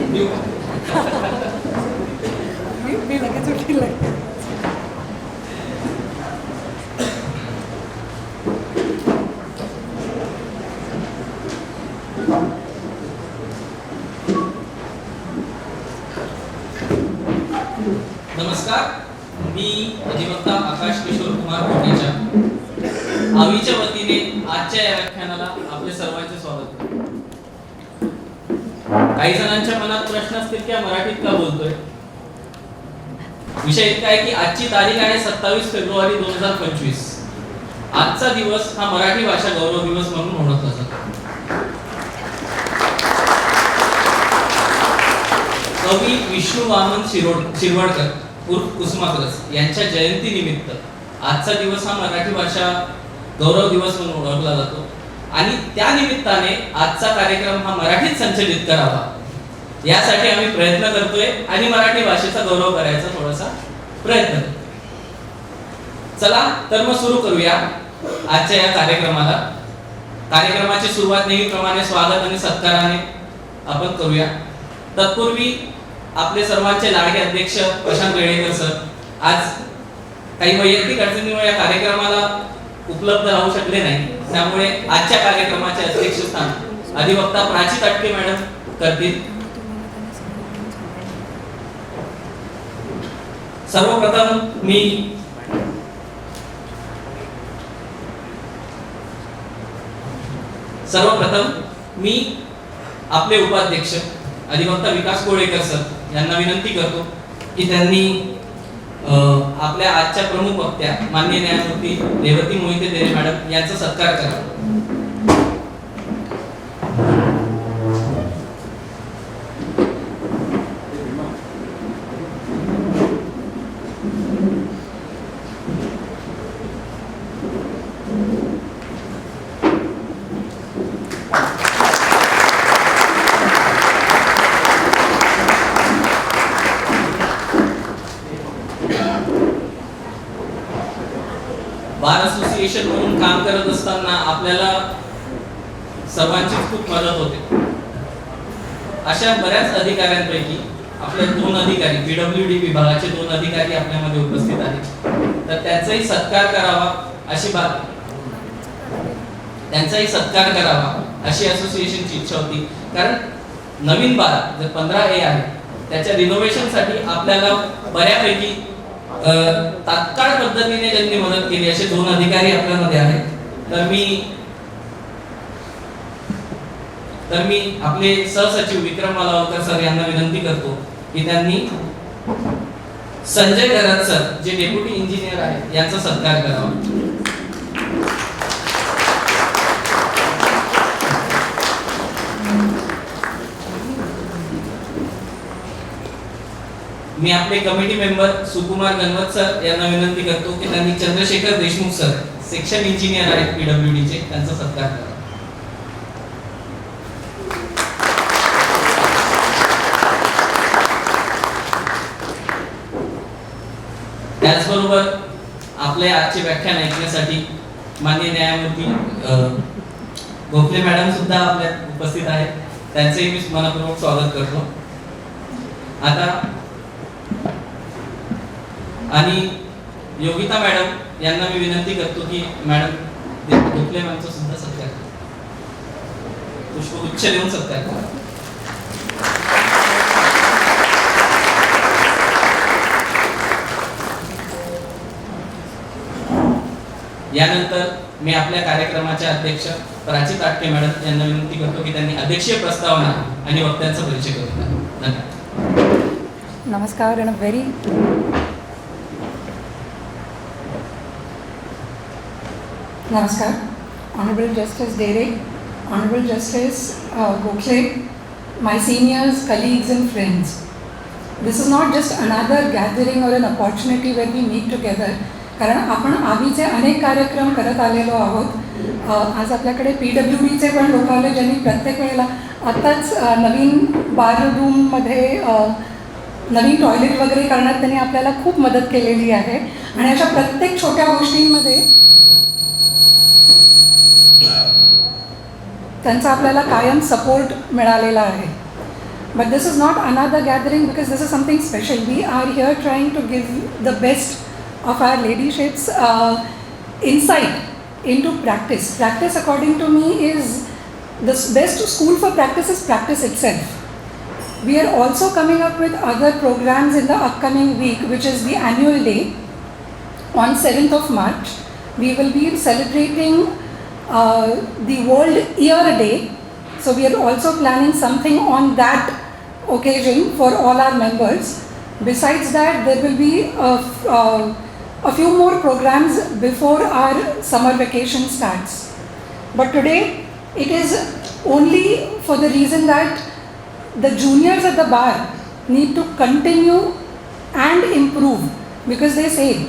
मी लगेच उठील. नमस्कार, मी अधिवक्ता आकाश किशोर कुमार कोटेचा आवीच्या वतीने आजच्या या व्याख्यानाला आपले सर्वांचे स्वागत. काही जणांच्या मनात प्रश्न असतील की मराठीत का बोलतोय. विषय इतका आहे की आजची तारीख आहे 27 फेब्रुवारी 2025. आजचा दिवस हा मराठी भाषा गौरव दिवस म्हणून ओळखला जातो. कवी विष्णू वामन शिरवाडकर उर्फ कुसुमाग्रज यांच्या जयंती निमित्त आजचा दिवस हा मराठी भाषा गौरव दिवस म्हणून ओळखला जातो आणि त्या निमित्ताने आजचा कार्यक्रम हा मराठीत संचलित करावा यासाठी आम्ही प्रयत्न करतोय आणि मराठी भाषेचा गौरव करायचा थोडासा प्रयत्न करतोय. चला तर मग सुरू करूया आजच्या या कार्यक्रमाला. कार्यक्रमाची सुरुवात नेहमीप्रमाणे स्वागत आणि सत्काराने आपण करूया. तत्पूर्वी आपले सर्वांचे लाडके अध्यक्ष प्रशांत वेळेकर सर आज काही वैयक्तिक अडचणीमुळे या कार्यक्रमाला उपलब्ध राहू शकले नाही, त्यामुळे आजच्या कार्यक्रमाचे अध्यक्षस्थान अधिवक्ता प्राची ताटके मॅडम करतील. सर्वप्रथम मी आपले उपाध्यक्ष अधिवक्ता विकास कोळेकर सर यांना विनंती करतो की त्यांनी आपल्या आजच्या प्रमुख वक्त्या माननीय न्यायमूर्ती रेवती मोहिते देरे मॅडम यांचा सत्कार करावा. बार असोसिएशन म्हणून काम करत असताना आपल्याला सर्वांची खूप मदत होते. अशा बऱ्याच अधिकाऱ्यांपैकी आपले 2 अधिकारी पीडब्ल्यूडी विभागाचे 2 अधिकारी आपल्यामध्ये उपस्थित आहेत, तर त्यांचाही सत्कार करावा अशी असोसिएशनची इच्छा होती. कारण नवीन बार जे 15A आहे त्याच्या रिनोव्हेशनसाठी आपल्याला बऱ्यापैकी तात्काळ पद्धतीने त्यांनी मदत केली असे 2 अधिकारी आपल्यामध्ये आहेत. तर मी आपले सहसचिव विक्रम मालावकर सर यांना विनंती करतो की त्यांनी संजय गरज सर जे डेप्युटी इंजिनियर आहेत यांचा सत्कार करावा. मी आपले कमिटी मेंबर सुकुमार गणवत सर यांना विनंती करतो की त्यांनी Chandrashekhar Deshmukh sir section engineer आहेत पीडब्ल्यूडी चे त्यांचा सत्कार करावा. त्याचबरोबर आपले आजचे व्याख्यान ऐकण्यासाठी माननीय न्यायमूर्ती गोखले मॅडम सुद्धा आपल्या उपस्थित आहेत, त्यांचेही मी मनपूर्वक स्वागत करतो. आता आणि योगिता मॅडम यांना मी विनंती करतो की मॅडम गोखले मॅमचा सुद्धा सत्कार पुष्पगुच्छ देऊन सत्कार करा. यानंतर मी आपल्या कार्यक्रमाच्या अध्यक्ष प्राची ताटके मॅडम यांना विनंती करतो की त्यांनी अध्यक्षीय प्रस्तावना आणि वक्त्यांचा परिचय करून द्या. धन्यवाद. नमस्कार and a very Namaskar, Honorable Justice Dere, Honorable Justice Gokhale, my seniors, colleagues and friends. This is not just another gathering or an opportunity where we meet together. कारण आपण आवीचे अनेक कार्यक्रम करत आलेलो आहोत. आज आपल्याकडे पीडब्ल्यूडीचे पण लोक आले ज्यांनी प्रत्येक वेळेला आताच नवीन बार रूममध्ये नवीन टॉयलेट वगैरे करण्यात त्यांनी आपल्याला खूप मदत केलेली आहे आणि अशा प्रत्येक छोट्या गोष्टींमध्ये त्यांचा आपल्याला कायम सपोर्ट मिळालेला आहे. But this is not another gathering because this is something special. We are here trying to give the best of our ladyships insight into practice. Practice, according to me, is the best school for practice is practice itself. We are also coming up with other programs in the upcoming week, which is the annual day on 7th of March. We will be celebrating the World Ear Day. So we are also planning something on that occasion for all our members. Besides that, there will be a few more programs before our summer vacation starts. But today, it is only for the reason that the juniors at the bar need to continue and improve, because they say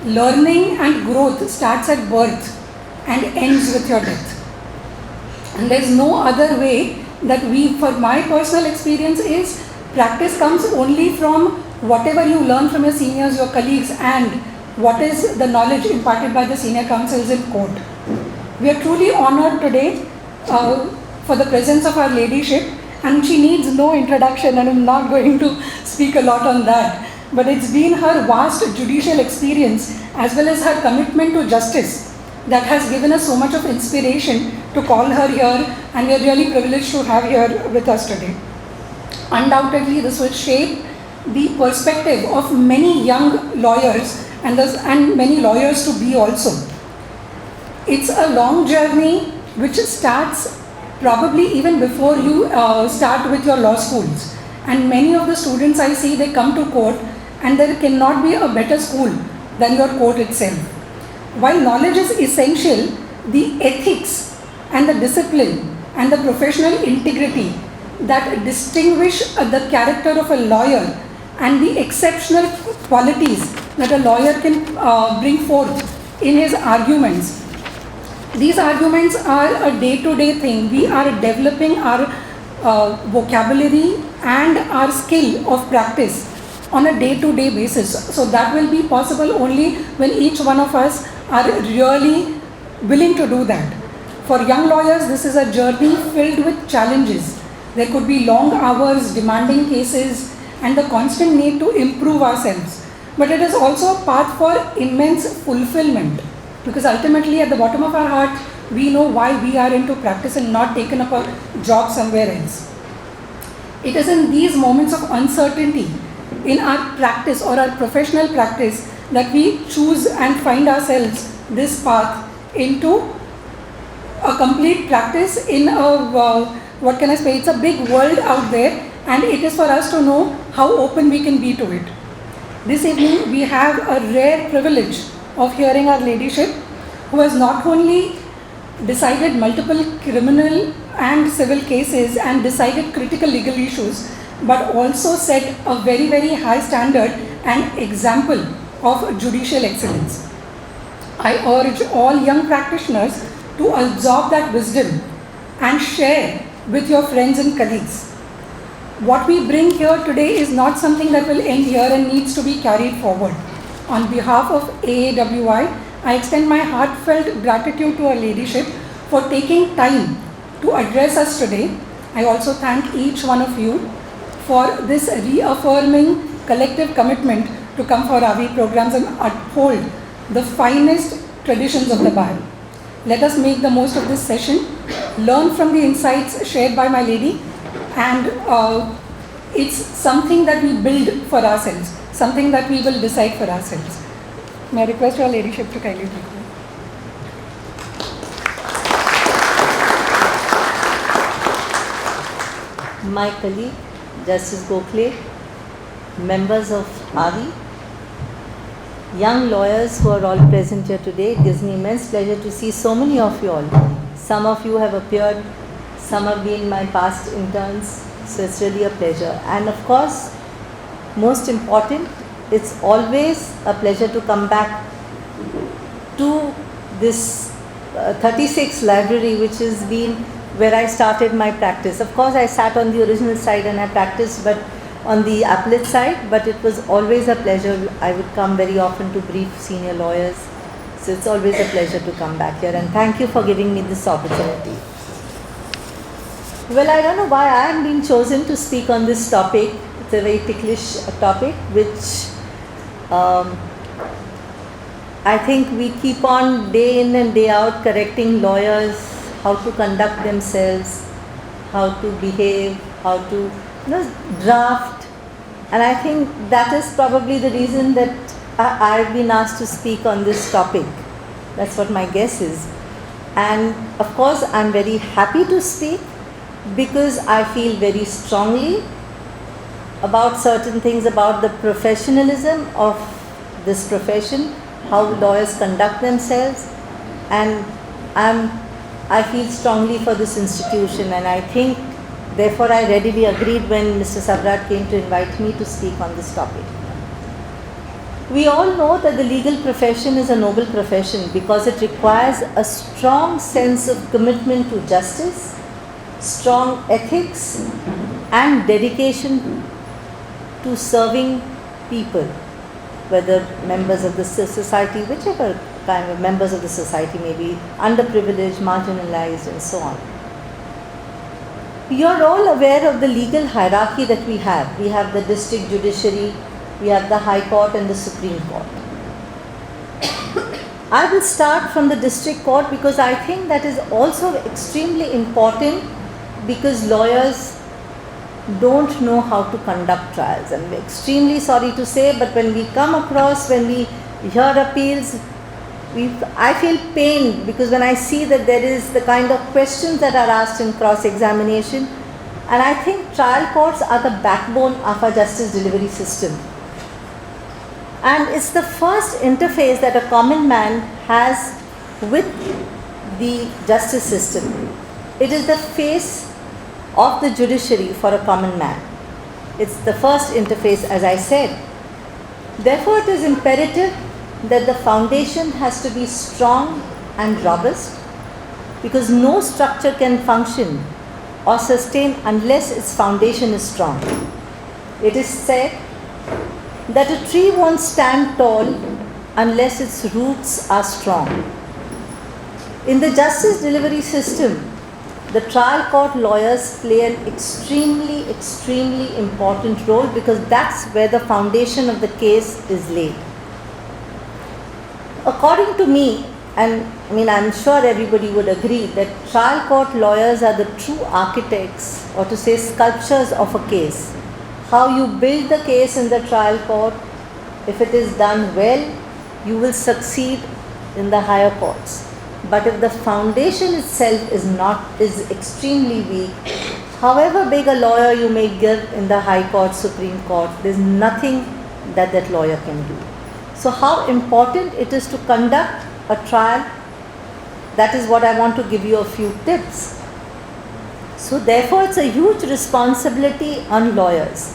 learning and growth starts at birth and ends with your death. And there is no other way that for my personal experience is, practice comes only from whatever you learn from your seniors, your colleagues, and what is the knowledge imparted by the senior counsels in court. We are truly honored today for the presence of our ladyship, and she needs no introduction, and I'm not going to speak a lot on that. But it's been her vast judicial experience as well as her commitment to justice that has given us so much of inspiration to call her here, and we are really privileged to have her with us today. Undoubtedly, this will shape the perspective of many young lawyers and many lawyers to be also. It's a long journey which starts probably even before you start with your law schools. And many of the students I see, they come to court, and there cannot be a better school than your court itself. While knowledge is essential, the ethics and the discipline and the professional integrity that distinguish the character of a lawyer and the exceptional qualities that a lawyer can bring forth in his arguments. These arguments are a day-to-day thing. We are developing our vocabulary and our skill of practice on a day-to-day basis. So that will be possible only when each one of us are really willing to do that. For young lawyers, this is a journey filled with challenges. There could be long hours, demanding cases, and the constant need to improve ourselves. But it is also a path for immense fulfillment, because ultimately at the bottom of our heart, we know why we are into practice and not taken up a job somewhere else. It is in these moments of uncertainty in our practice or our professional practice that we choose and find ourselves this path into a complete practice in a, what can I say, it's a big world out there, and it is for us to know how open we can be to it. This evening we have a rare privilege of hearing our ladyship, who has not only decided multiple criminal and civil cases and decided critical legal issues, but also set a very, very high standard and example of judicial excellence. I urge all young practitioners to absorb that wisdom and share with your friends and colleagues. What we bring here today is not something that will end here and needs to be carried forward. On behalf of AAWI, I extend my heartfelt gratitude to our ladyship for taking time to address us today. I also thank each one of you for this reaffirming collective commitment to come for Ravi programs and uphold the finest traditions of the bar. Let us make the most of this session, learn from the insights shared by my lady, and it's something that we build for ourselves, something that we will decide for ourselves. May I request your ladyship to kindly take over. My colleague, Justice Gokhale, members of AVI, young lawyers who are all present here today, it gives me immense pleasure to see so many of you all. Some of you have appeared, some have been my past interns, so it's really a pleasure. And of course, most important, it's always a pleasure to come back to this 36 library, which has been where I started my practice. Of course, I sat on the original side and I practiced, but on the appellate side, but it was always a pleasure. I would come very often to brief senior lawyers. So it's always a pleasure to come back here, and thank you for giving me this opportunity. Well, I don't know why I am being chosen to speak on this topic. It's a very ticklish topic, which I think we keep on day in and day out correcting lawyers how to conduct themselves, how to behave, how to draft. And I think that is probably the reason that I've been asked to speak on this topic. That's what my guess is. And of course, I'm very happy to speak because I feel very strongly about certain things about the professionalism of this profession, how lawyers conduct themselves, and I feel strongly for this institution, and I think therefore I readily agreed when Mr. Sabrat came to invite me to speak on this topic. We all know that the legal profession is a noble profession because it requires a strong sense of commitment to justice, strong ethics, and dedication to serving people, whether members of the society, whichever kind of members of the society may be, underprivileged, marginalized, and so on. You're all aware of the legal hierarchy that we have. We have the district judiciary, we have the High Court and the Supreme Court. I will start from the district court because I think that is also extremely important, because lawyers don't know how to conduct trials. I'm extremely sorry to say, but when we come across, when we hear appeals, I feel pain, because when I see that there is the kind of questions that are asked in cross-examination, and I think trial courts are the backbone of our justice delivery system. And it's the first interface that a common man has with the justice system. It is the face of the judiciary for a common man. It's the first interface, as I said. Therefore, it is imperative that the foundation has to be strong and robust, because no structure can function or sustain unless its foundation is strong. It is said that a tree won't stand tall unless its roots are strong. In the justice delivery system, the trial court lawyers play an extremely, extremely important role, because that's where the foundation of the case is laid. According to me, and I'm sure everybody would agree, that trial court lawyers are the true architects, or to say sculptures of a case. How you build the case in the trial court, if it is done well, you will succeed in the higher courts. But if the foundation itself is extremely weak, however big a lawyer you may give in the High Court, Supreme Court, there's nothing that lawyer can do. So how important it is to conduct a trial, that is what I want to give you a few tips. So therefore, it's a huge responsibility on lawyers.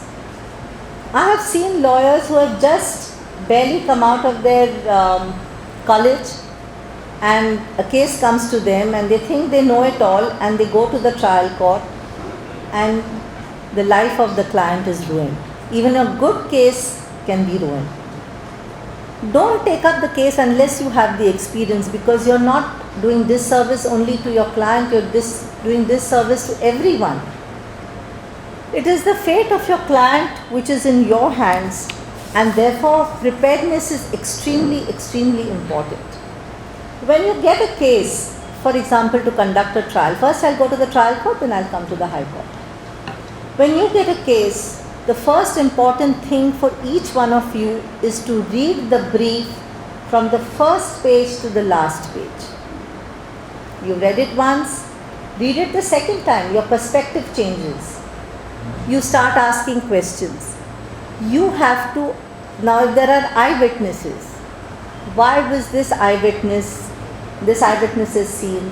I have seen lawyers who have just barely come out of their college, and a case comes to them and they think they know it all, and they go to the trial court and the life of the client is ruined. Even a good case can be ruined. Don't take up the case unless you have the experience, because you're not doing disservice only to your client, you're doing disservice to everyone. It is the fate of your client which is in your hands, and therefore preparedness is extremely, extremely important. When you get a case, for example, to conduct a trial, first I'll go to the trial court, then I'll come to the High Court. When you get a case, the first important thing for each one of you is to read the brief from the first page to the last page. You read it once, read it the second time, your perspective changes. You start asking questions. You have to, now if there are eyewitnesses, why was this eyewitness has seen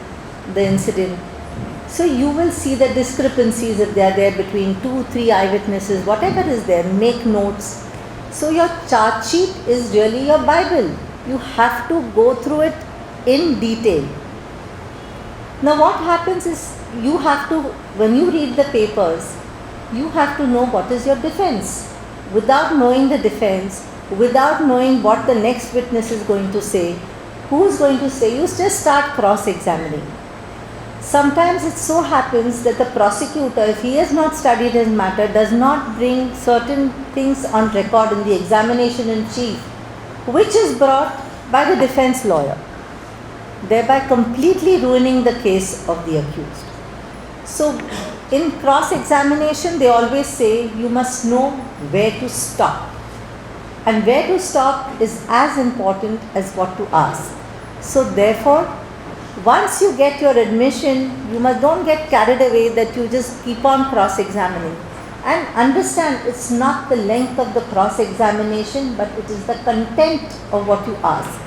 the incident? So you will see the discrepancies if they are there between 2-3 eyewitnesses, whatever is there, make notes. So your chart sheet is really your Bible. You have to go through it in detail. Now what happens is, you have to, when you read the papers, you have to know what is your defense. Without knowing the defense, without knowing what the next witness is going to say, who is going to say, you just start cross-examining. sometimes it so happens that the prosecutor, if he has not studied his matter, does not bring certain things on record in the examination in chief, which is brought by the defense lawyer, thereby completely ruining the case of the accused. So, in cross-examination, they always say you must know where to stop. And where to stop is as important as what to ask. So, therefore, once you get your admission, you don't get carried away that you just keep on cross-examining. And understand, it's not the length of the cross-examination, but it is the content of what you ask.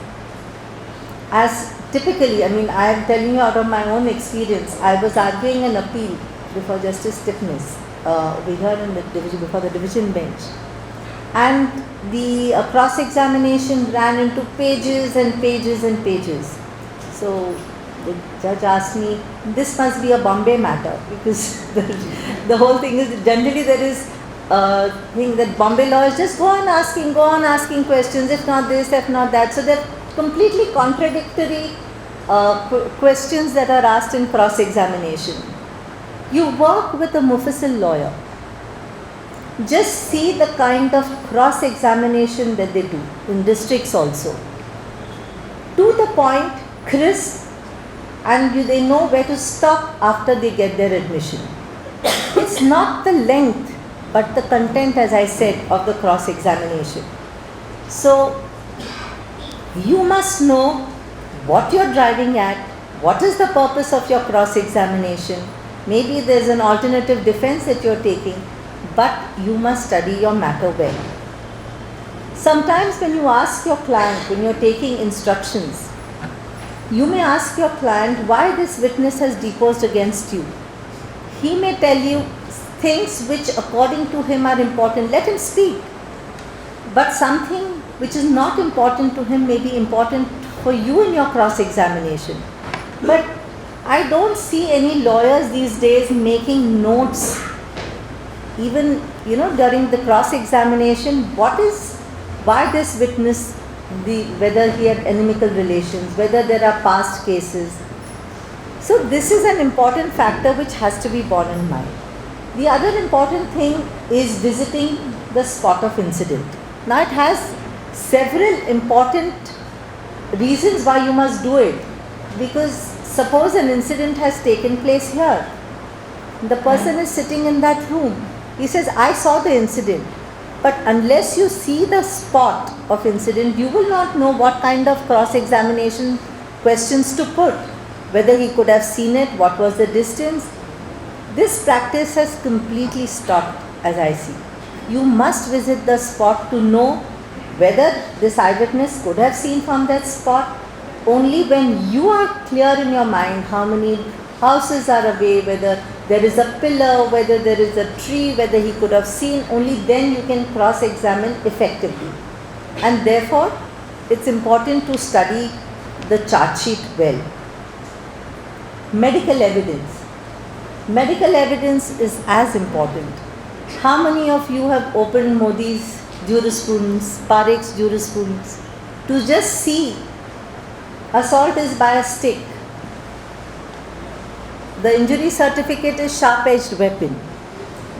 As typically, I am telling you out of my own experience, I was arguing an appeal before Justice Stiffness over here in the division, before the division bench. And the cross-examination ran into pages and pages and pages. So the judge asked me, this must be a Bombay matter, because the whole thing is, generally there is a thing that Bombay lawyers just go on asking questions, if not this, if not that. So they're completely contradictory questions that are asked in cross-examination. You work with a Mufassal lawyer. Just see the kind of cross-examination that they do in districts also. To the point, crisp, and they know where to stop after they get their admission. It's not the length, but the content, as I said, of the cross-examination. So, you must know what you're driving at, what is the purpose of your cross-examination. Maybe there's an alternative defense that you're taking, but you must study your matter well. Sometimes when you ask your client, when you're taking instructions, you may ask your client why this witness has deposed against you. He may tell you things which according to him are important. Let him speak. But something which is not important to him may be important for you in your cross-examination. But I don't see any lawyers these days making notes, even during the cross-examination, why this witness, whether he had inimical relations, whether there are past cases. So this is an important factor which has to be borne in mind. The other important thing is visiting the spot of incident. Now it has several important reasons why you must do it, because suppose an incident has taken place here. The person is sitting in that room. He says, I saw the incident. But unless you see the spot of incident, you will not know what kind of cross-examination questions to put. Whether he could have seen it, what was the distance. This practice has completely stopped, as I see. You must visit the spot to know whether this eyewitness could have seen from that spot. Only when you are clear in your mind how many houses are away, whether there is a pillar, whether there is a tree, whether he could have seen, only then you can cross-examine effectively. And therefore, it's important to study the charge sheet well. Medical evidence. Medical evidence is as important. How many of you have opened Modi's jurisprudence, Parekh's jurisprudence, to just see assault is by a stick? The injury certificate is sharp-edged weapon.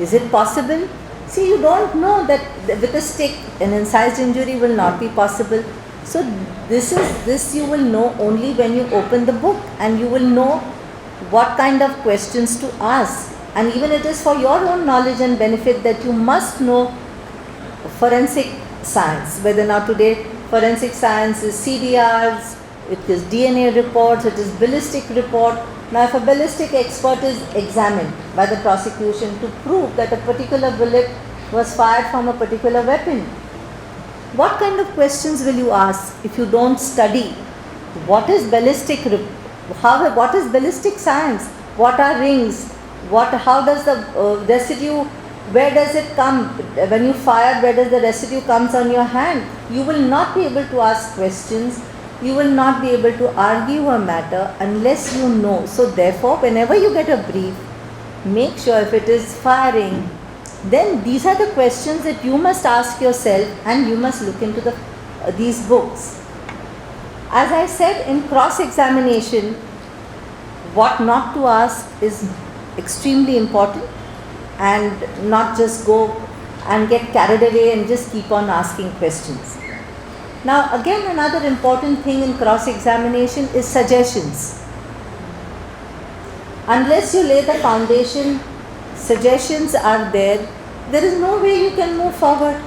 Is it possible? See, you don't know that with a stick an incised injury will not be possible. So this you will know only when you open the book, and you will know what kind of questions to ask. And even it is for your own knowledge and benefit that you must know forensic science. Whether now today forensic science is CDRs, it is DNA reports, it is ballistic report. Now if a ballistic expert is examined by the prosecution to prove that a particular bullet was fired from a particular weapon, what kind of questions will you ask if you don't study what is ballistic science, what are rings, how does the residue, where does it come, when you fire, where does the residue comes on your hand? You will not be able to ask questions. You will not be able to argue a matter unless you know. So therefore, whenever you get a brief, make sure if it is firing, then these are the questions that you must ask yourself, and you must look into these books. As I said, in cross-examination, what not to ask is extremely important, and not just go and get carried away and just keep on asking questions. Now again, another important thing in cross-examination is suggestions. Unless you lay the foundation, suggestions are there is no way you can move forward.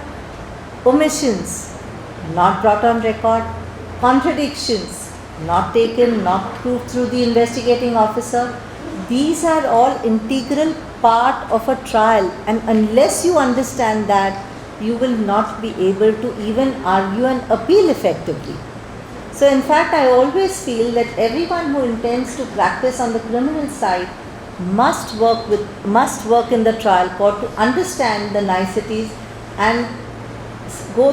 Omissions, not brought on record. Contradictions, not taken, not proved through the investigating officer. These are all integral part of a trial, and unless you understand that, you will not be able to even argue and appeal effectively. So in fact, I always feel that everyone who intends to practice on the criminal side must work in the trial court to understand the niceties and go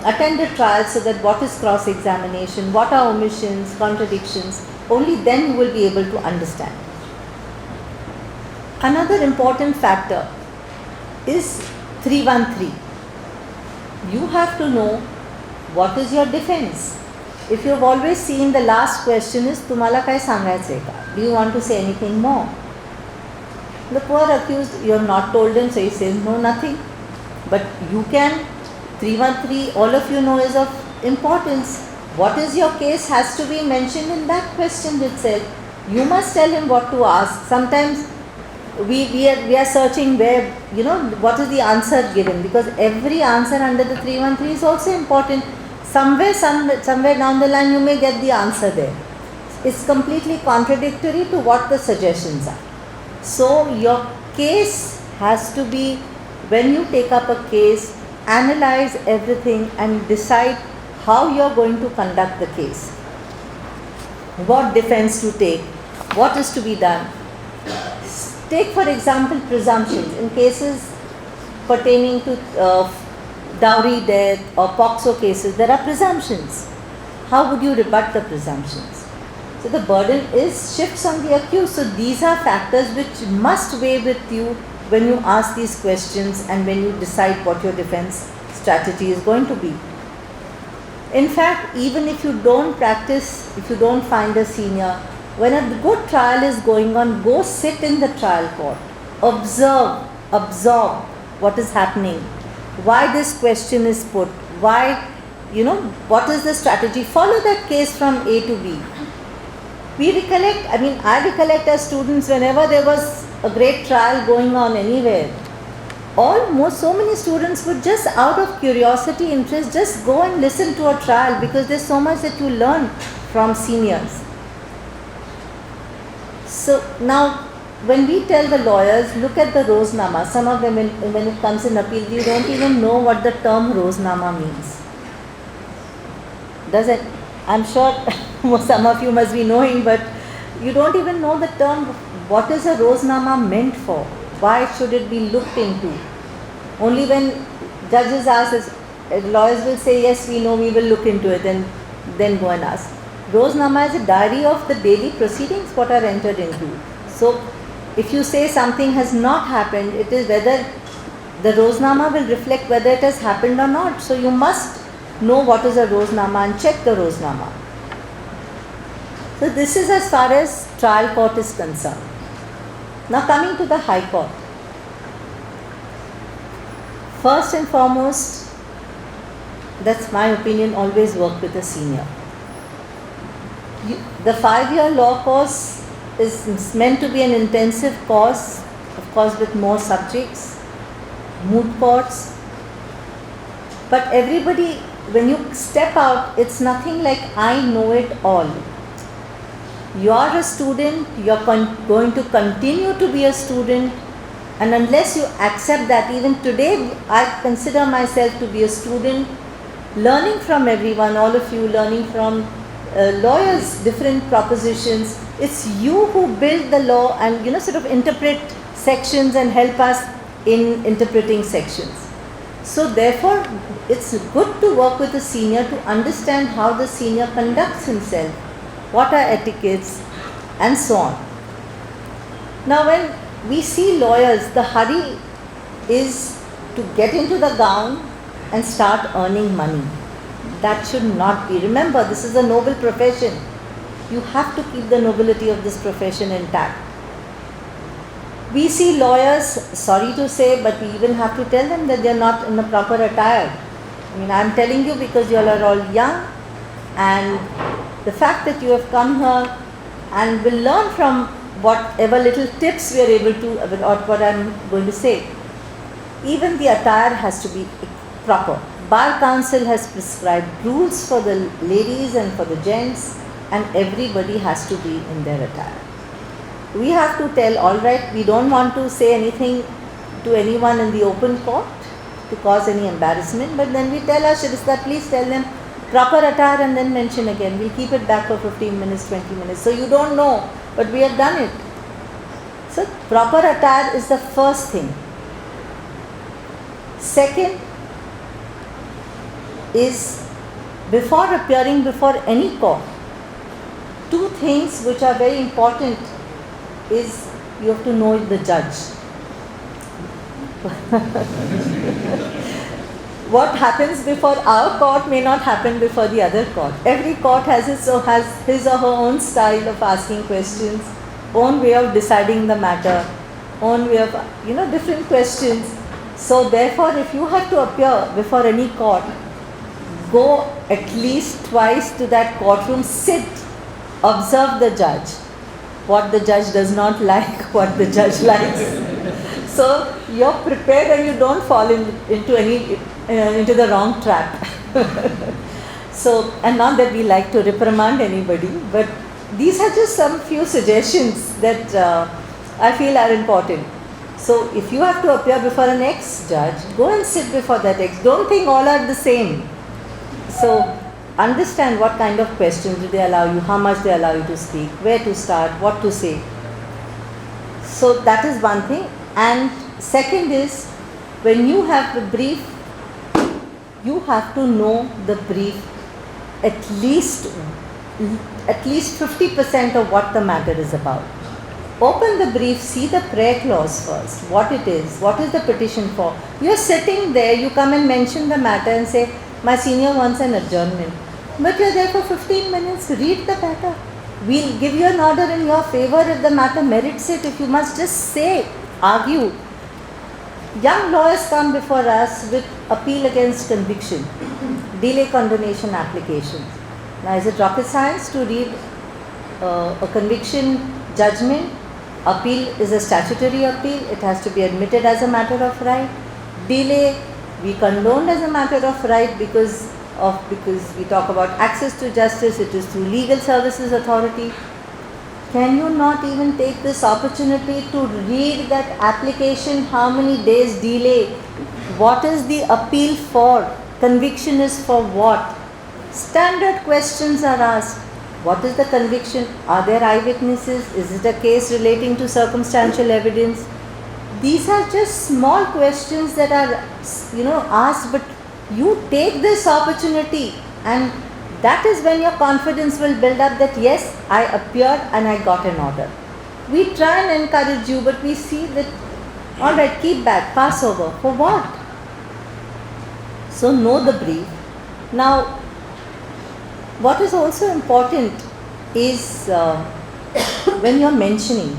attend the trial, so that what is cross-examination, what are omissions, contradictions, only then you will be able to understand. Another important factor is 313. You have to know what is your defense. If you have always seen, the last question is, तुम्हाला काय सांगायचंय का? Do you want to say anything more? The poor accused, you have not told him, so he says no, nothing. But you can, 313, all of you know, is of importance. What is your case has to be mentioned in that question itself. You must tell him what to ask. Sometimes we are searching where, what is the answer given, because every answer under the 313 is also important. Somewhere down the line you may get the answer there. It's completely contradictory to what the suggestions are. So your case has to be, when you take up a case, analyze everything and decide how you are going to conduct the case. What defense to take, what is to be done. Take for example presumptions. In cases pertaining to dowry death or POXO cases, there are presumptions. How would you rebut the presumptions? So the burden shifts on the accused. So these are factors which must weigh with you when you ask these questions and when you decide what your defense strategy is going to be. In fact, even if you don't practice, if you don't find a senior, when a good trial is going on, go sit in the trial court. Absorb what is happening, why this question is put, why, what is the strategy. Follow that case from A to B. I recollect as students, whenever there was a great trial going on anywhere, so many students would just out of curiosity, interest, just go and listen to a trial, because there's so much that you learn from seniors. So now, when we tell the lawyers, look at the Roznama, some of them when it comes in appeal, you don't even know what the term Roznama means. Does it? I'm sure some of you must be knowing, but you don't even know the term. What is a Roznama meant for? Why should it be looked into? Only when judges ask, lawyers will say, yes, we know, we will look into it, and then go and ask. Roznama is a diary of the daily proceedings what are entered into. So if you say something has not happened, it is whether the Roznama will reflect whether it has happened or not. So you must know what is a Roznama and check the Roznama. So this is as far as trial court is concerned. Now coming to the High Court. First and foremost, that's my opinion, always work with a senior. The 5-year law course is meant to be an intensive course, of course with more subjects, moot courts. But everybody, when you step out, it's nothing like I know it all. You are a student, you are going to continue to be a student, and unless you accept that, even today I consider myself to be a student, learning from everyone, all of you, learning from lawyers, different propositions. It's you who build the law and sort of interpret sections and help us in interpreting sections. So therefore, it's good to work with a senior to understand how the senior conducts himself, what are etiquettes, and so on. Now when we see lawyers, the hurry is to get into the gown and start earning money. That should not be. Remember, this is a noble profession. You have to keep the nobility of this profession intact. We see lawyers, sorry to say, but we even have to tell them that they are not in the proper attire. I mean, I am telling you because you all are all young, and the fact that you have come here and will learn from whatever little tips we are able to, or what I am going to say. Even the attire has to be proper. Bar Council has prescribed rules for the ladies and for the gents, and everybody has to be in their attire. We have to tell, all right, we don't want to say anything to anyone in the open court to cause any embarrassment, but then we tell our Shirista, please tell them proper attire and then mention again. We'll keep it back for 15 minutes, 20 minutes. So you don't know, but we have done it. So proper attire is the first thing. Second is, before appearing before any court, two things which are very important is you have to know the judge. What happens before our court may not happen before the other court. Every court has his or her own style of asking questions, own way of deciding the matter, own way of, different questions. So therefore, if you have to appear before any court, go at least twice to that courtroom, sit, observe the judge, what the judge does not like, what the judge likes. So you're prepared and you don't fall into the wrong trap. So, and not that we like to reprimand anybody, but these are just some few suggestions that I feel are important. So if you have to appear before an ex-judge, go and sit before that ex. Don't think all are the same. So understand what kind of questions do they allow you, how much they allow you to speak, where to start, what to say. So that is one thing. And second is, when you have the brief, you have to know the brief at least 50% of what the matter is about. Open the brief, see the prayer clause first, what it is the petition for. You are sitting there, you come and mention the matter and say, my senior wants an adjournment. But you are there for 15 minutes, read the matter. We'll give you an order in your favor if the matter merits it. If you must just say, argue. Young lawyers come before us with appeal against conviction, delay condonation applications. Now, is it rocket science to read a conviction judgment? Appeal is a statutory appeal. It has to be admitted as a matter of right. Delay, we condoned as a matter of right because we talk about access to justice. It is through Legal Services Authority. Can you not even take this opportunity to read that application? How many days delay? What is the appeal for? Conviction is for what? Standard questions are asked. What is the conviction? Are there eyewitnesses? Is it a case relating to circumstantial evidence? These are just small questions that are, asked, but you take this opportunity, and that is when your confidence will build up that yes, I appeared and I got an order. We try and encourage you, but we see that, all right, keep back, pass over. For what? So know the brief. Now, what is also important is when you're mentioning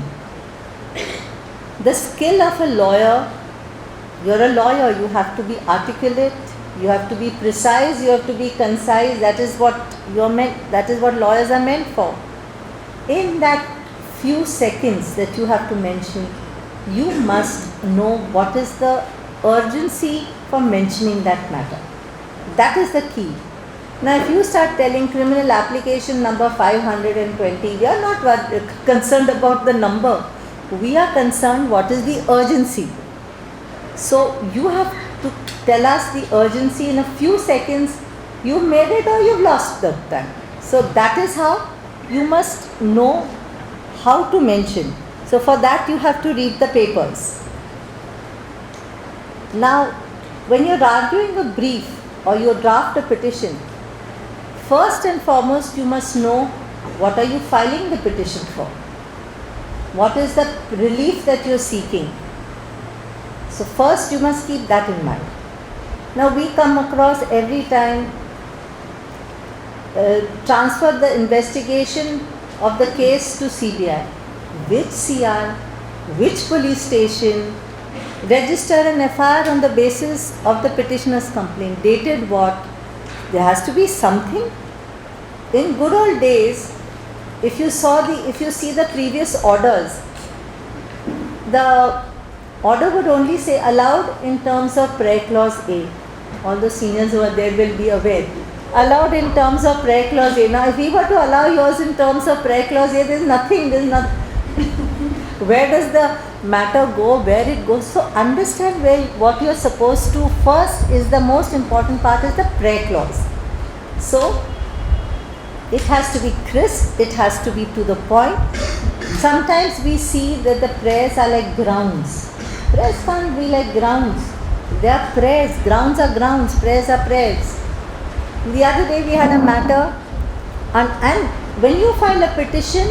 the skill of a lawyer. You're a lawyer, you have to be articulate, you have to be precise, you have to be concise. That is what lawyers are meant for. In that few seconds that you have to mention, you must know what is the urgency for mentioning that matter. That is the key. Now, if you start telling criminal application number 520, we are not concerned about the number. We are concerned what is the urgency. So you have to tell us the urgency in a few seconds. You made it or you've lost the time. So that is how you must know how to mention. So for that you have to read the papers. Now, when you're arguing a brief or you draft a petition, first and foremost you must know what are you filing the petition for. What is the relief that you're seeking? So first you must keep that in mind. Now we come across every time transfer the investigation of the case to CBI. Which CR, which police station, register an FIR on the basis of the petitioner's complaint, dated what? There has to be something. In good old days, if you see the previous orders, the order would only say allowed in terms of prayer clause A. All the seniors who are there will be aware. Allowed in terms of prayer clause A. Now, if we were to allow yours in terms of prayer clause A, there is nothing. Where does the matter go? Where it goes? So understand what you are supposed to. First is the most important part is the prayer clause. So it has to be crisp. It has to be to the point. Sometimes we see that the prayers are like grounds. Prayers can't be like grounds. They are prayers. Grounds are grounds. Prayers are prayers. The other day we had a matter, and when you file a petition,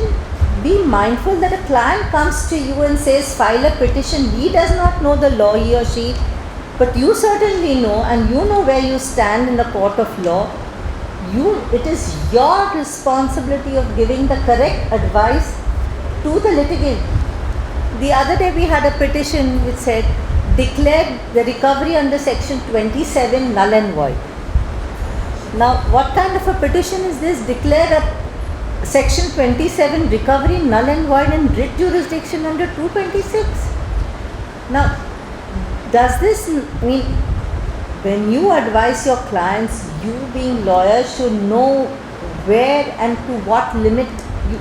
be mindful that a client comes to you and says file a petition. He does not know the law, he or she, but you certainly know, and you know where you stand in the court of law. It is your responsibility of giving the correct advice to the litigant. The other day we had a petition which said declare the recovery under section 27 null and void. Now what kind of a petition is this? Declare a section 27 recovery null and void and writ jurisdiction under 226. Now does this mean when you advise your clients, you being lawyers should know where and to what limit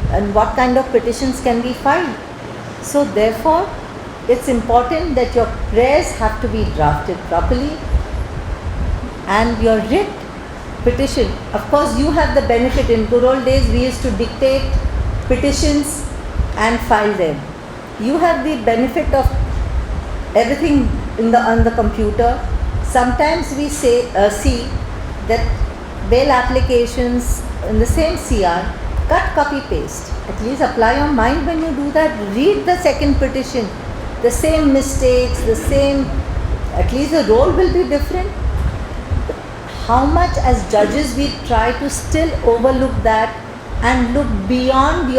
and what kind of petitions can be filed? So therefore it's important that your prayers have to be drafted properly, and your writ petition, of course you have the benefit. In good old days we used to dictate petitions and file them. You have the benefit of everything on the computer. Sometimes we see that bail applications in the same CR, cut, copy, paste. At least apply your mind when you do that. Read the second petition. The same mistakes, at least the role will be different. How much as judges we try to still overlook that and look beyond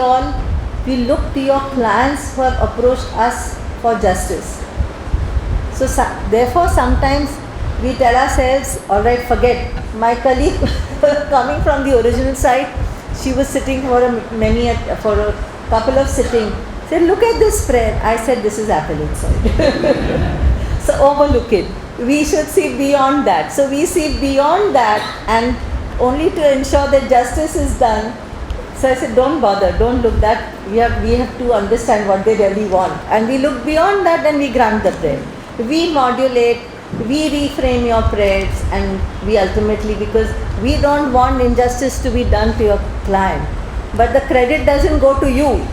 we look to your clients who have approached us for justice. So therefore sometimes we tell ourselves, alright, forget. My colleague coming from the original side, she was sitting for a couple of sittings, said, look at this prayer. I said, this is appellate side. So overlook it. We should see beyond that. So we see beyond that, and only to ensure that justice is done. So I said, don't bother, don't look that. We have to understand what they really want. And we look beyond that and we grant the prayer. We modulate, we reframe your prayers, and we ultimately, because we don't want injustice to be done to your client. But the credit doesn't go to you,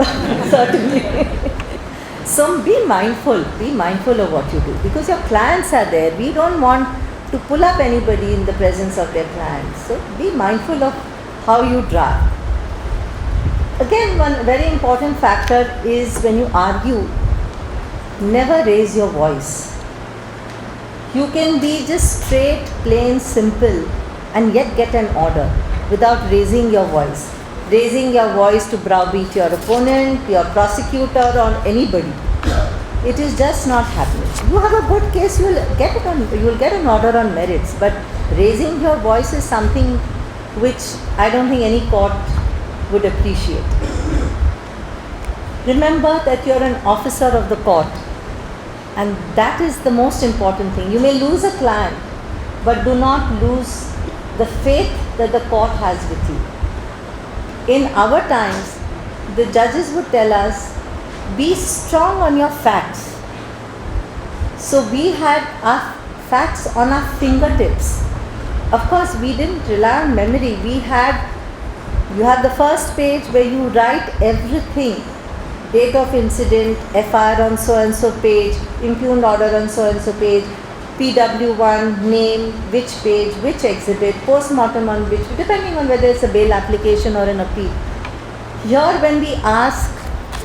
certainly. So be mindful of what you do, because your clients are there. We don't want to pull up anybody in the presence of their clients. So be mindful of how you draft. Again, one very important factor is when you argue, never raise your voice. You can be just straight, plain, simple, and yet get an order without raising your voice. Raising your voice to browbeat your opponent, your prosecutor, or anybody. It is just not happening. You have a good case, you will get an order on merits, but raising your voice is something which I don't think any court would appreciate. Remember that you are an officer of the court, and that is the most important thing. You may lose a client, but do not lose the faith that the court has with you. In our times, the judges would tell us, be strong on your facts. So we had our facts on our fingertips. Of course, we didn't rely on memory. You have the first page where you write everything. Date of incident, FIR on so-and-so page, impugned order on so-and-so page, PW1, name, which page, which exhibit, post-mortem on which, depending on whether it's a bail application or an appeal. Here when we ask,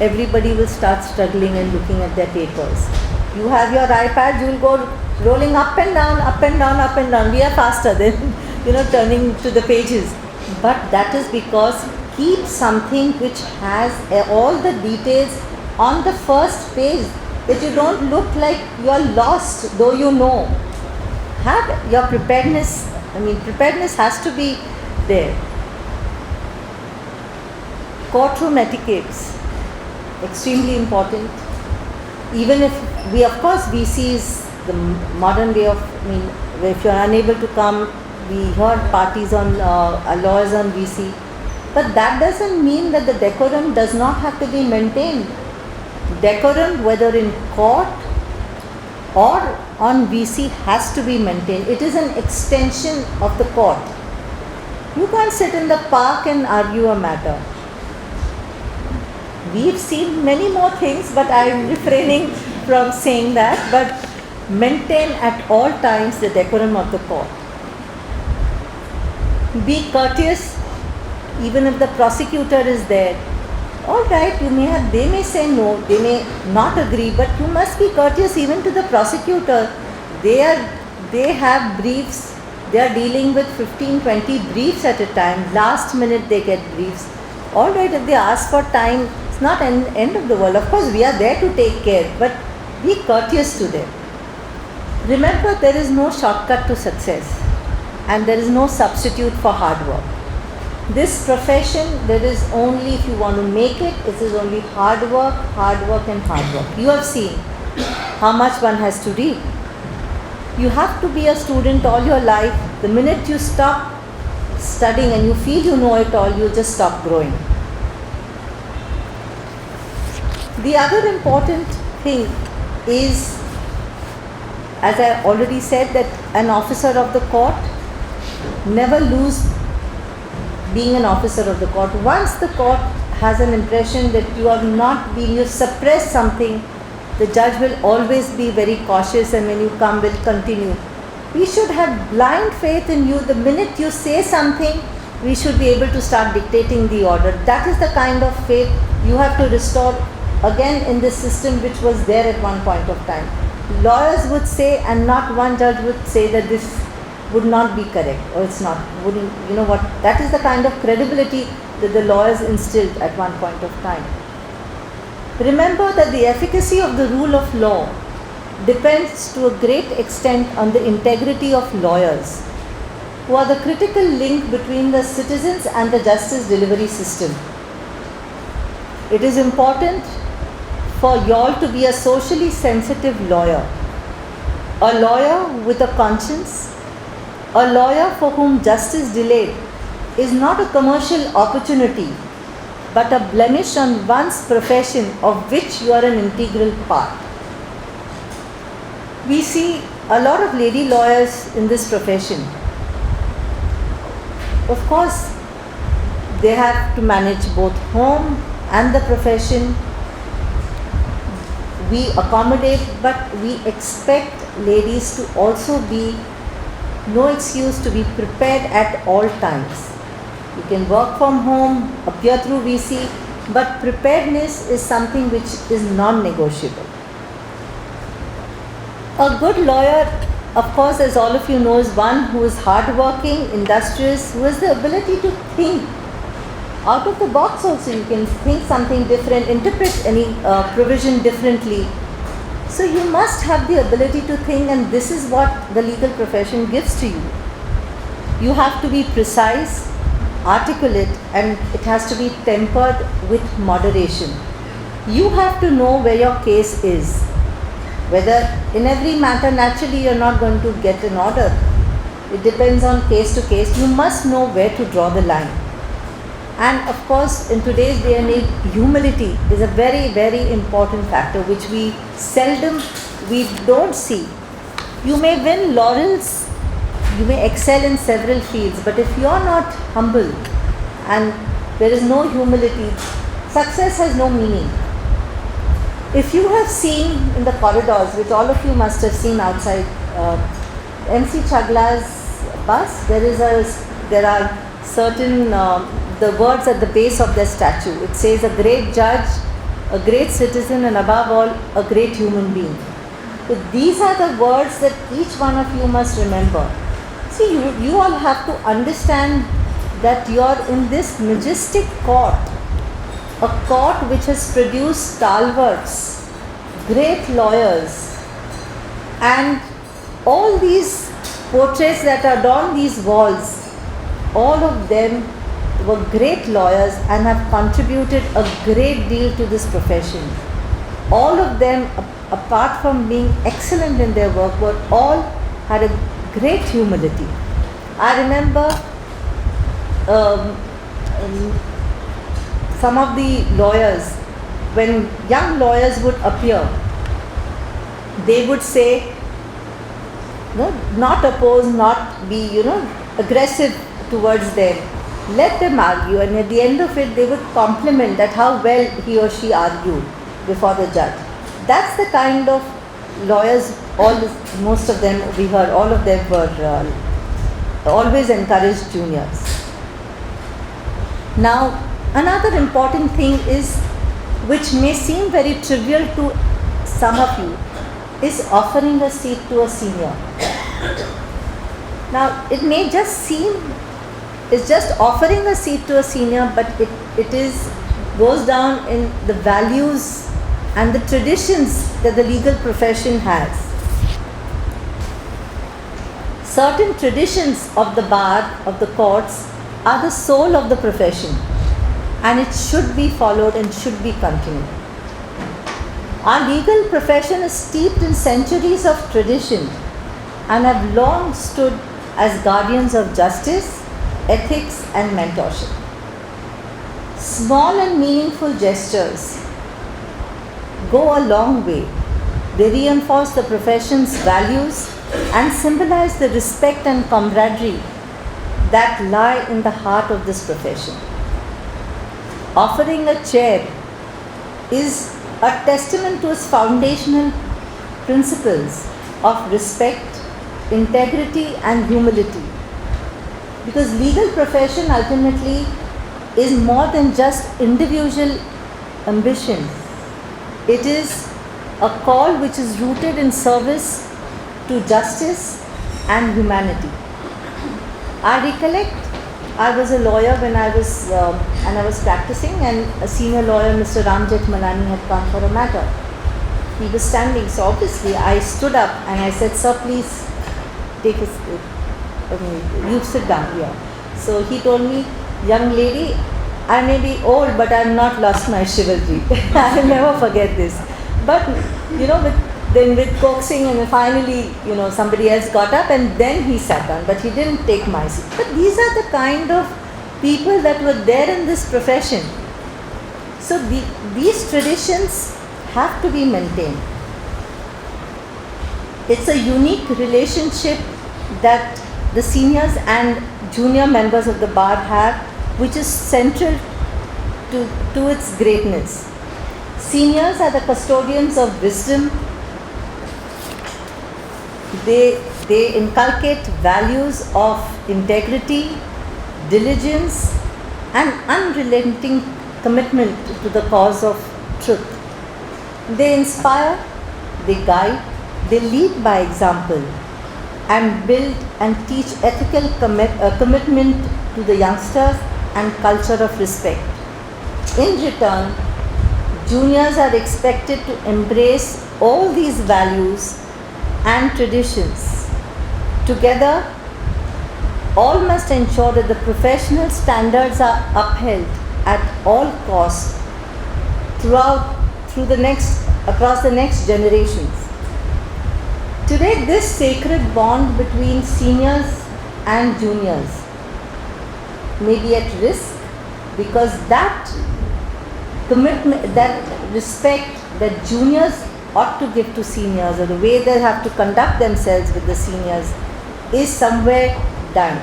everybody will start struggling and looking at their papers. You have your iPad, you will go rolling up and down, up and down, up and down. We are faster than, turning to the pages. But that is because keep something which has all the details on the first page, that you don't look like you are lost, though you know. Have your preparedness, preparedness has to be there. Courtroom etiquettes, extremely important. Even if we, of course, VC is the modern way of, if you are unable to come, we heard parties on, lawyers on VC. But that doesn't mean that the decorum does not have to be maintained. Decorum, whether in court or on VC, has to be maintained. It is an extension of the court. You can't sit in the park and argue a matter. We've seen many more things, but I'm refraining from saying that. But maintain at all times the decorum of the court. Be courteous, even if the prosecutor is there. All right, they may say no, they may not agree, but you must be courteous even to the prosecutor. They have briefs, they are dealing with 15, 20 briefs at a time. Last minute they get briefs. All right, if they ask for time, it's not an end of the world. Of course, we are there to take care, but be courteous to them. Remember, there is no shortcut to success, and there is no substitute for hard work. This profession, there is only, if you want to make it, it is only hard work and hard work. You have seen how much one has to read. You have to be a student all your life. The minute you stop studying and you feel you know it all, you just stop growing. The other important thing is, as I already said, that an officer of the court never lose being an officer of the court. Once the court has an impression that you are not being, you suppress something, the judge will always be very cautious, and when you come will continue. We should have blind faith in you. The minute you say something, we should be able to start dictating the order. That is the kind of faith you have to restore again in this system which was there at one point of time. Lawyers would say, and not one judge would say that this would not be correct, or it's not, wouldn't, you know what, that is the kind of credibility that the lawyers instilled at one point of time. Remember that the efficacy of the rule of law depends to a great extent on the integrity of lawyers, who are the critical link between the citizens and the justice delivery system. It is important for y'all to be a socially sensitive lawyer, a lawyer with a conscience, a lawyer for whom justice delayed is not a commercial opportunity, but a blemish on one's profession of which you are an integral part. We see a lot of lady lawyers in this profession. Of course, they have to manage both home and the profession. We accommodate, but we expect ladies to also be, no excuse, to be prepared at all times. You can work from home, appear through VC, but preparedness is something which is non-negotiable. A good lawyer, of course, as all of you know, is one who is hardworking, industrious, who has the ability to think out of the box also. You can think something different, interpret any provision differently. So you must have the ability to think, and this is what the legal profession gives to you. You have to be precise, articulate, and it has to be tempered with moderation. You have to know where your case is. Whether in every matter, naturally you're not going to get an order. It depends on case to case. You must know where to draw the line. And of course, in today's day and age, humility is a very, very important factor which we don't see. You may win laurels, you may excel in several fields, but if you are not humble and there is no humility, success has no meaning. If you have seen in the corridors, which all of you must have seen outside MC Chagla's bus, there are certain the words at the base of their statue. It says, a great judge, a great citizen, and above all, a great human being. So these are the words that each one of you must remember. See, you all have to understand that you are in this majestic court, a court which has produced stalwarts, great lawyers, and all these portraits that adorn these walls, all of them were great lawyers and have contributed a great deal to this profession. All of them, apart from being excellent in their work, were all had a great humility. I remember some of the lawyers, when young lawyers would appear, they would say, not oppose, not be, aggressive towards them. Let them argue, and at the end of it, they would compliment that how well he or she argued before the judge. That's the kind of lawyers, most of them, we heard, all of them were always encouraged juniors. Now, another important thing is, which may seem very trivial to some of you, is offering a seat to a senior. Now, it may just seem, it's just offering a seat to a senior, but it goes down in the values and the traditions that the legal profession has. Certain traditions of the bar, of the courts, are the soul of the profession, and it should be followed and should be continued. Our legal profession is steeped in centuries of tradition and have long stood as guardians of justice, ethics, and mentorship. Small and meaningful gestures go a long way. They reinforce the profession's values and symbolize the respect and camaraderie that lie in the heart of this profession. Offering a chair is a testament to its foundational principles of respect, integrity, and humility. Because legal profession ultimately is more than just individual ambition. It is a call which is rooted in service to justice and humanity. I recollect I was a lawyer when I was practicing, and a senior lawyer, Mr. Ramjet Malani, had come for a matter. He was standing, so obviously I stood up and I said, "Sir, please take a seat. You sit down here." So he told me, "Young lady, I may be old, but I have not lost my chivalry." I will never forget this. But with coaxing, and finally, somebody else got up and then he sat down, but he didn't take my seat. But these are the kind of people that were there in this profession. So these traditions have to be maintained. It's a unique relationship that the seniors and junior members of the bar have, which is central to its greatness. Seniors are the custodians of wisdom. They inculcate values of integrity, diligence, and unrelenting commitment to the cause of truth. They inspire, they guide, they lead by example, and build and teach ethical commitment to the youngsters and culture of respect. In return, juniors are expected to embrace all these values and traditions. Together, all must ensure that the professional standards are upheld at all costs across the next generations. Today, this sacred bond between seniors and juniors may be at risk, because that commitment, that respect that juniors ought to give to seniors, or the way they have to conduct themselves with the seniors, is somewhere done.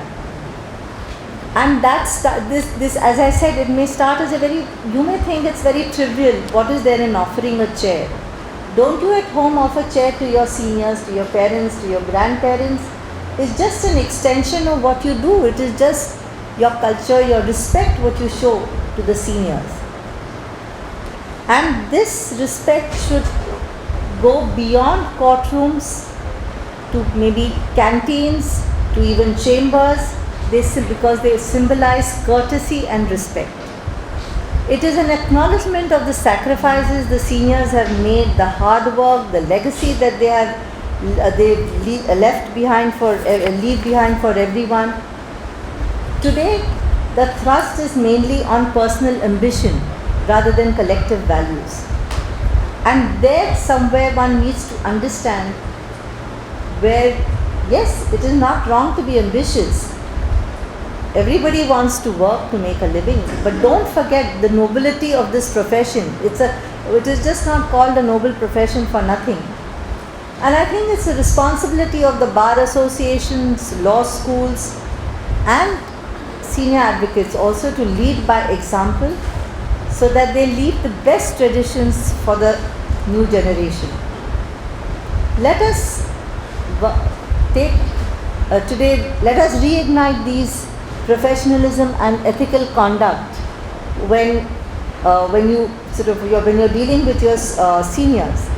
And this, as I said, it may start as you may think it's very trivial. What is there in offering a chair? Don't you at home offer chair to your seniors, to your parents, to your grandparents? It's just an extension of what you do. It is just your culture, your respect, what you show to the seniors. And this respect should go beyond courtrooms to maybe canteens, to even chambers, because they symbolize courtesy and respect. It is an acknowledgement of the sacrifices the seniors have made, the hard work, the legacy that leave behind for everyone. Today, the thrust is mainly on personal ambition rather than collective values. And there somewhere one needs to understand where, yes, it is not wrong to be ambitious. Everybody wants to work to make a living, but don't forget the nobility of this profession. It is just not called a noble profession for nothing. And I think it's a responsibility of the bar associations, law schools, and senior advocates also to lead by example so that they leave the best traditions for the new generation. Let us let us reignite these professionalism and ethical conduct when you're dealing with your seniors.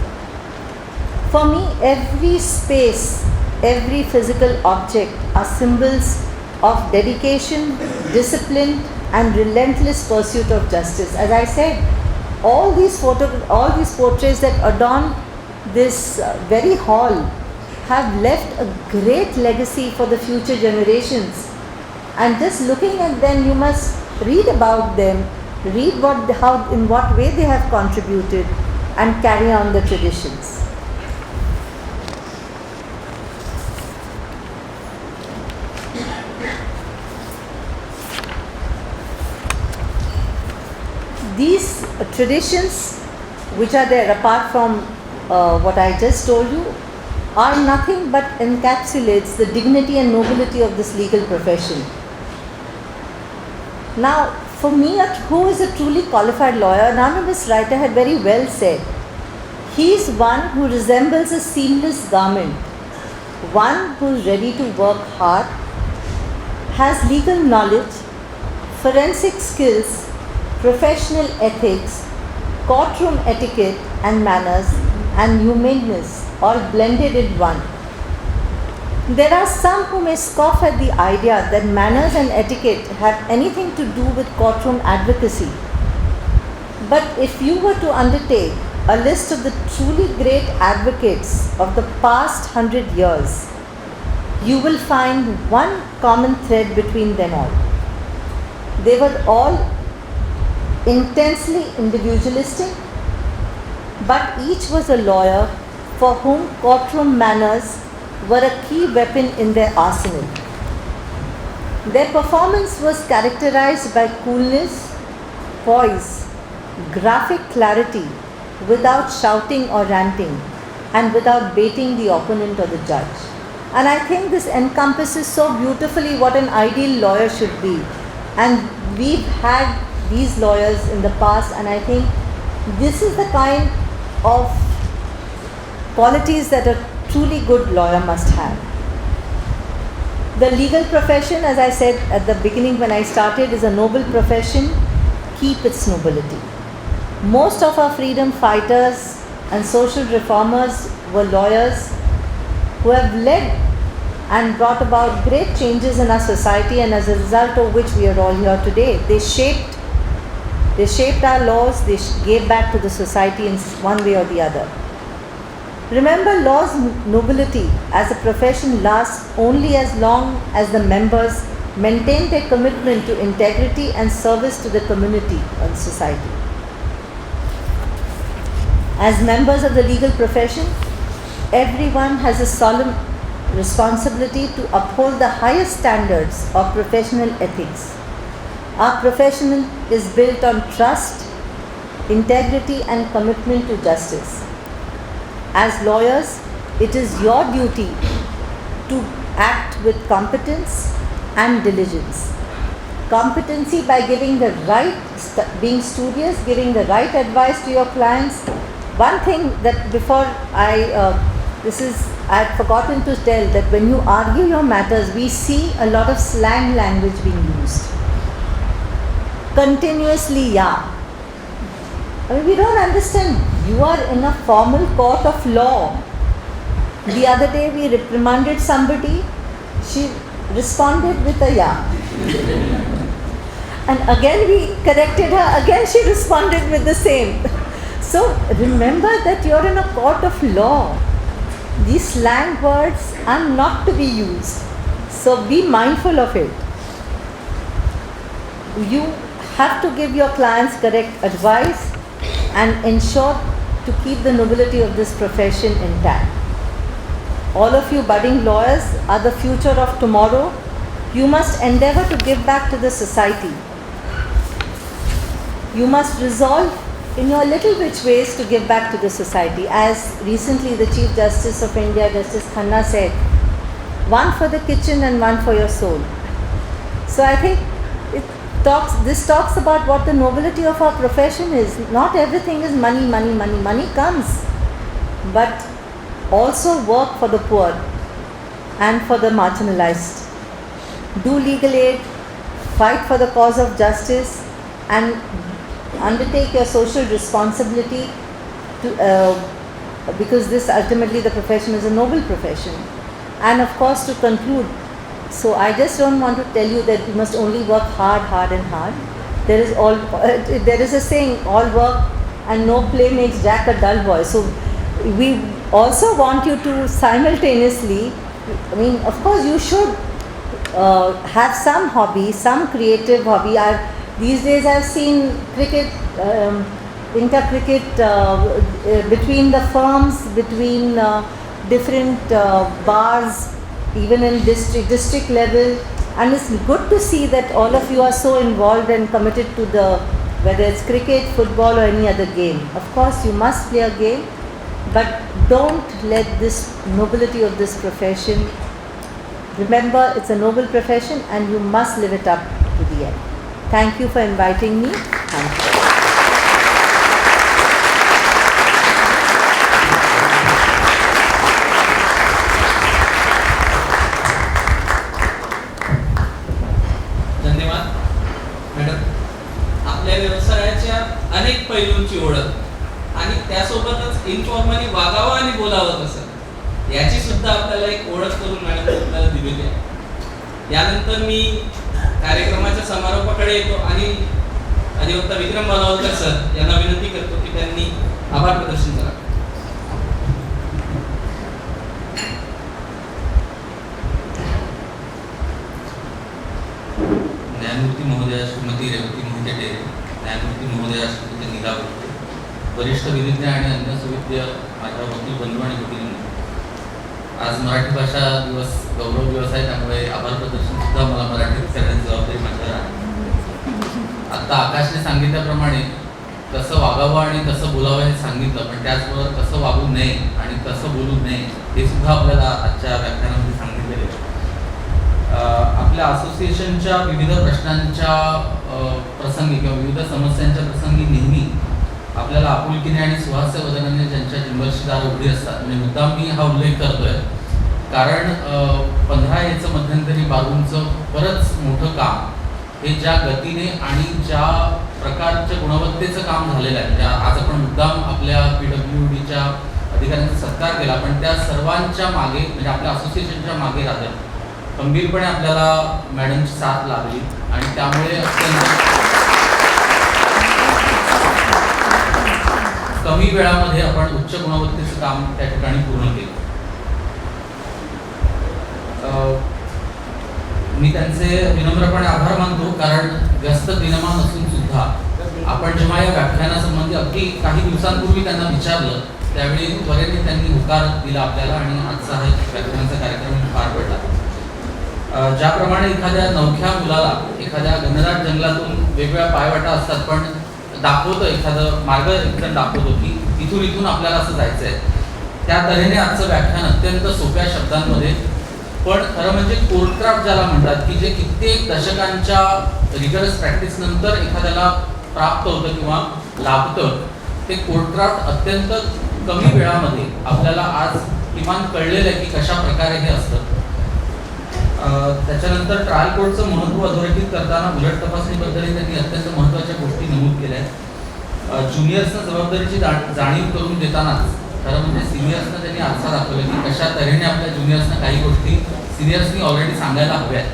For me, every space, every physical object are symbols of dedication, discipline, and relentless pursuit of justice. As I said, all these portraits that adorn this very hall have left a great legacy for the future generations. And just looking at them, you must read about them, read in what way they have contributed, and carry on the traditions. These traditions, which are there apart from what I just told you, are nothing but encapsulates the dignity and nobility of this legal profession. Now, for me, who is a truly qualified lawyer, anonymous writer had very well said, he is one who resembles a seamless garment, one who is ready to work hard, has legal knowledge, forensic skills, professional ethics, courtroom etiquette and manners, and humaneness all blended in one. There are some who may scoff at the idea that manners and etiquette have anything to do with courtroom advocacy. But if you were to undertake a list of the truly great advocates of the past 100 years, you will find one common thread between them all. They were all intensely individualistic, but each was a lawyer for whom courtroom manners were a key weapon in their arsenal. Their performance was characterized by coolness, poise, graphic clarity, without shouting or ranting, and without baiting the opponent or the judge. And I think this encompasses so beautifully what an ideal lawyer should be. And we've had these lawyers in the past, and I think this is the kind of qualities that a truly good lawyer must have. The legal profession, as I said at the beginning when I started, is a noble profession. Keep its nobility. Most of our freedom fighters and social reformers were lawyers who have led and brought about great changes in our society, and as a result of which we are all here today. They shaped our laws, they gave back to the society in one way or the other. Remember, law's nobility as a profession lasts only as long as the members maintain their commitment to integrity and service to the community and society. As members of the legal profession, everyone has a solemn responsibility to uphold the highest standards of professional ethics. Our profession is built on trust, integrity, and commitment to justice. As lawyers, it is your duty to act with competence and diligence. Competency by giving being studious, giving the right advice to your clients. One thing that before I had forgotten to tell, that when you argue your matters, we see a lot of slang language being used. Continuously, yeah. I mean, we don't understand. You are in a formal court of law. The other day we reprimanded somebody. responded with a yeah. And again we corrected her, again she responded with the same. So remember that you're in a court of law. These slang words are not to be used. So be mindful of it. You have to give your clients correct advice and ensure to keep the nobility of this profession intact. All of you budding lawyers are the future of tomorrow. You must endeavor to give back to the society. You must resolve in your little which ways to give back to the society. As recently the Chief Justice of India, Justice Khanna, said, one for the kitchen and one for your soul. So I think this talks about what the nobility of our profession is. Not everything is money, money, money. Money comes. But also work for the poor and for the marginalized. Do legal aid, fight for the cause of justice, and undertake your social responsibility to, because this ultimately the profession is a noble profession. And of course, to conclude, so I just don't want to tell you that you must only work hard, hard and hard. There is a saying, all work and no play makes Jack a dull boy. So we also want you to simultaneously, I mean, of course you should have some hobby, some creative hobby. These days I've seen cricket, inter-cricket between the firms, between different bars, even in district level, and it's good to see that all of you are so involved and committed to whether it's cricket, football or any other game. Of course you must play a game, but don't let this nobility of this profession, remember it's a noble profession and you must live it up to the end. Thank you for inviting me. Thank you. धन्यवाद madam. आपल्या व्यवसायाच्या अनेक पैलूंची ओळख आणि त्यासोबतच informally वागावं आणि बोलावं कसं याची सुद्धा आपल्याला एक ओळख करून मॅडम आपल्याला दिलेली आहे. यानंतर मी कार्यक्रमाच्या समारोपाकडे येतो आणि अधिवक्ता विक्रम बालावलकर सर यांना विनंती करतो की त्यांनी आभार प्रदर्शन करावं. न्यायमूर्ती महोदया श्रीमती रेवती मोहिते डेरे, न्यायमूर्ती महोदया श्रीमती नीला बोलते, वरिष्ठ विधिज्ञ आणि अन्य सुविद्य माझ्या वकील बंधू आणि भगिनींनो, आज मराठी भाषा दिवस गौरव दिवस आहे, त्यामुळे आभार प्रदर्शन सुद्धा मला मराठीत करण्याची जबाबदारी माझ्यावर आहे. आता आकाशने सांगितल्याप्रमाणे कसं वागावं आणि कसं बोलावं हे सांगितलं, पण त्याचबरोबर कसं वागू नये आणि कसं बोलू नये हे सुद्धा आपल्याला आजच्या व्याख्यानामध्ये सांगितलेले आहे. आपल्या असोसिएशनच्या विविध प्रश्नांच्या प्रसंगी किंवा विविध समस्यांच्या प्रसंगी नेहमी आपल्याला आपुलकीने आणि सुहास्य वदनाने ज्यांच्या चेंबर्सची दार उघडी असतात, म्हणजे मुद्दाम मी हा उल्लेख करतोय कारण 15A मध्यंतरी बारूंचं बरंच मोठं काम हे ज्या गतीने आणि ज्या प्रकारच्या गुणवत्तेचं काम झालेलं आहे, आज आपण मुद्दाम आपल्या PWDच्या अधिकाऱ्यांचा सत्कार केला, पण त्या सर्वांच्या मागे म्हणजे आपल्या असोसिएशनच्या मागे राहत गंभीरपणे आपल्याला मॅडमची साथ लाभली आणि त्यामुळे कमी वेळामध्ये आपण उच्च गुणवत्तेचं काम त्या ठिकाणी पूर्ण केलं. मी त्यांचे विनम्रपणे आभार मानतो कारण व्यस्त दिनमान असून सुद्धा आपण जेव्हा या व्याख्यानासंबंधी अगदी काही दिवसांपूर्वी त्यांना विचारलं त्यावेळी त्वरेने त्यांनी होकार दिला आपल्याला आणि आजचा हा व्याख्यानाचा कार्यक्रम पार पडला. ज्याप्रमाणे एखाद्या नवख्या मुलाला एखाद्या घनदाट जंगलातून वेगवेगळ्या पायवाटा असतात, पण दाखवतो एखादं मार्ग एकदम दाखवतो की इथून आपल्याला असं जायचं आहे, त्या तऱ्हेने आजचं व्याख्यान अत्यंत सोप्या शब्दांमध्ये पण खरं म्हणजे कोर्टक्राफ्ट ज्याला म्हणतात की जे कित्येक दशकांच्या रिगरस प्रॅक्टिस नंतर एखाद्याला प्राप्त होतं किंवा लाभतं, ते कोर्टक्राफ्ट अत्यंत कमी वेळामध्ये आपल्याला आज किमान कळलेलं आहे की कशा प्रकारे हे असतं. त्याच्यानंतर ट्रायल कोर्टचं महत्त्व अधोरेखित करताना उलट तपासणीबद्दलही त्यांनी अत्यंत महत्त्वाच्या गोष्टी नमूद केल्या आहेत. ज्युनियर्सना जबाबदारीची जाणीव करून देतानाच खरं म्हणजे सिनियर्सना त्यांनी आरसा दाखवलं की कशा तऱ्हेने आपल्या ज्युनियर्सना काही गोष्टी सिनियर्सनी ऑलरेडी सांगायला हव्यात.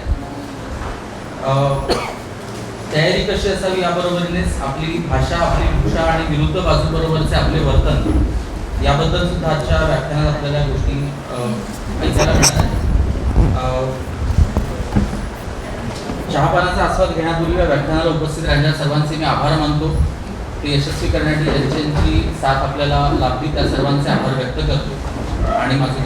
तयारी कशी असावी याबरोबरीनेच आपली भाषा, आपली भूषा आणि विरुद्ध बाजूबरोबरचे आपले वर्तन याबद्दल सुद्धा आजच्या व्याख्यानात आपल्याला गोष्टी ऐकायला मिळणार आहेत. चहापानाचा आस्वाद घेण्यापूर्वी या व्याख्यानाला उपस्थित राहिलेल्या सर्वांचे मी आभार मानतो. ते यशस्वी करण्यासाठी ज्यांची साथ आपल्याला लाभली त्या सर्वांचे आभार व्यक्त करतो आणि माझं